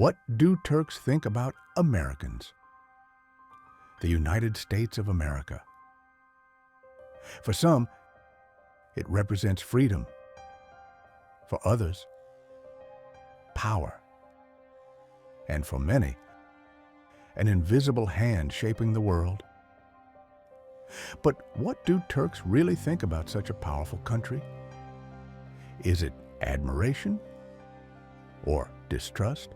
What do Turks think about Americans? The United States of America. For some, it represents freedom. For others, power. And for many, an invisible hand shaping the world. But what do Turks really think about such a powerful country? Is it admiration or distrust?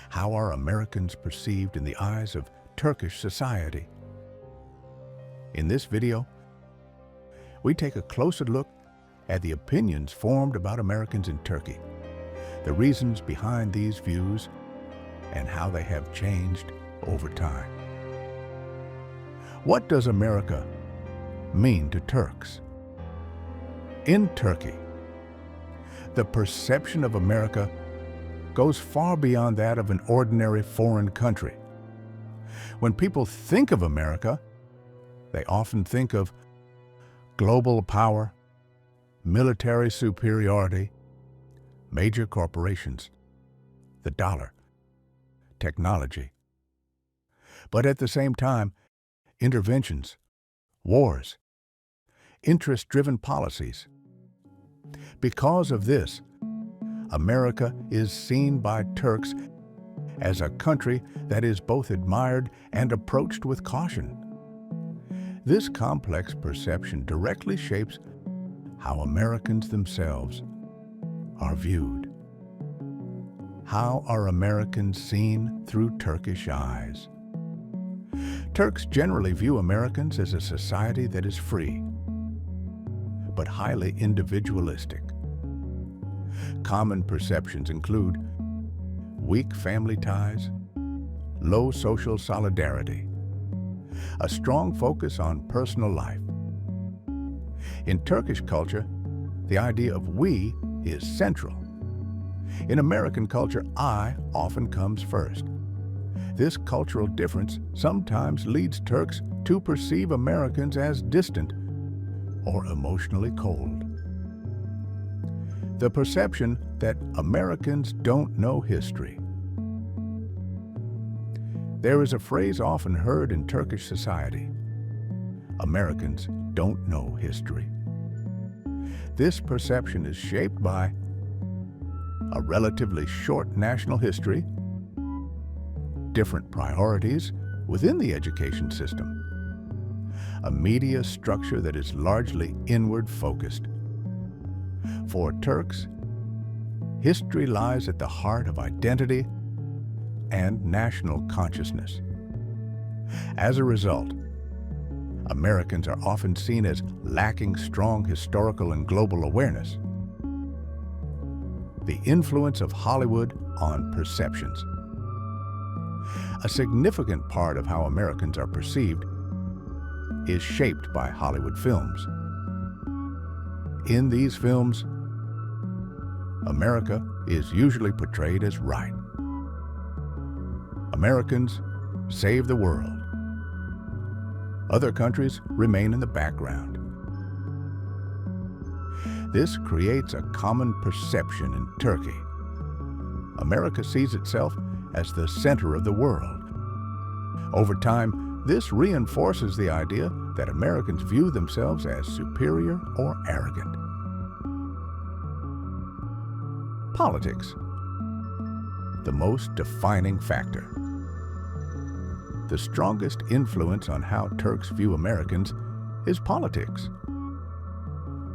How are Americans perceived in the eyes of Turkish society? In this video, we take a closer look at the opinions formed about Americans in Turkey, the reasons behind these views, and how they have changed over time. What does America mean to Turks? In Turkey, the perception of America goes far beyond that of an ordinary foreign country. When people think of America, they often think of global power, military superiority, major corporations, the dollar, technology. But at the same time, interventions, wars, interest-driven policies. Because of this, America is seen by Turks as a country that is both admired and approached with caution. This complex perception directly shapes how Americans themselves are viewed. How are Americans seen through Turkish eyes? Turks generally view Americans as a society that is free, but highly individualistic. Common perceptions include weak family ties, low social solidarity, a strong focus on personal life. In Turkish culture, the idea of we is central. In American culture, I often comes first. This cultural difference sometimes leads Turks to perceive Americans as distant or emotionally cold. The perception that Americans don't know history. There is a phrase often heard in Turkish society: Americans don't know history. This perception is shaped by a relatively short national history, different priorities within the education system, a media structure that is largely inward-focused. For Turks, history lies at the heart of identity and national consciousness. As a result, Americans are often seen as lacking strong historical and global awareness. The influence of Hollywood on perceptions. A significant part of how Americans are perceived is shaped by Hollywood films. In these films, America is usually portrayed as right. Americans save the world. Other countries remain in the background. This creates a common perception in Turkey. America sees itself as the center of the world. Over time, this reinforces the idea that Americans view themselves as superior or arrogant. Politics, the most defining factor. The strongest influence on how Turks view Americans is politics,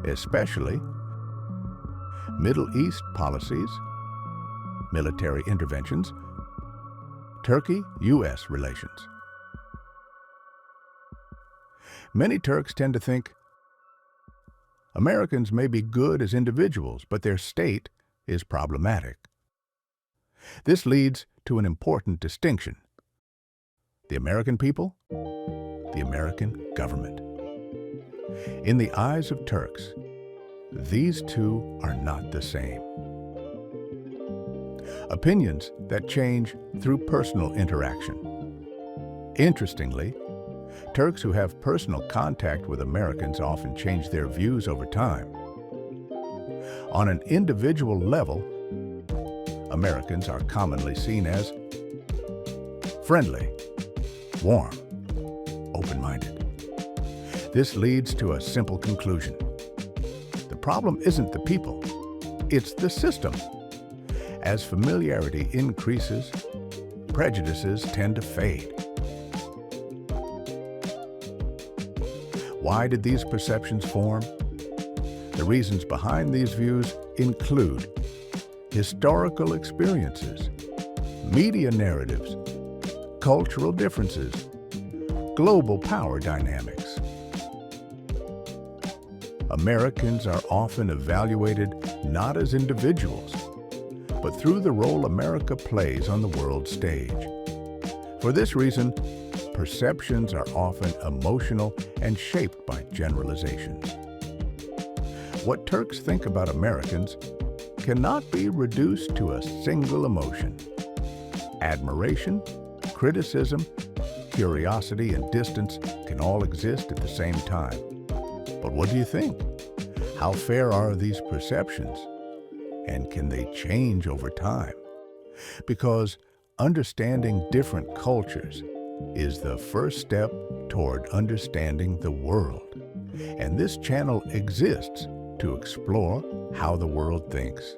especially Middle East policies, military interventions, Turkey-U.S. relations. Many Turks tend to think Americans may be good as individuals, but their state is problematic. This leads to an important distinction: the American people, the American government. In the eyes of Turks, these two are not the same. Opinions that change through personal interaction. Interestingly, Turks who have personal contact with Americans often change their views over time. On an individual level, Americans are commonly seen as friendly, warm, open-minded. This leads to a simple conclusion. The problem isn't the people, it's the system. As familiarity increases, prejudices tend to fade. Why did these perceptions form? The reasons behind these views include historical experiences, media narratives, cultural differences, global power dynamics. Americans are often evaluated not as individuals, but through the role America plays on the world stage. For this reason, perceptions are often emotional and shaped by generalizations. What Turks think about Americans cannot be reduced to a single emotion. Admiration, criticism, curiosity, and distance can all exist at the same time. But what do you think? How fair are these perceptions? And can they change over time? Because understanding different cultures is the first step toward understanding the world. And this channel exists to explore how the world thinks.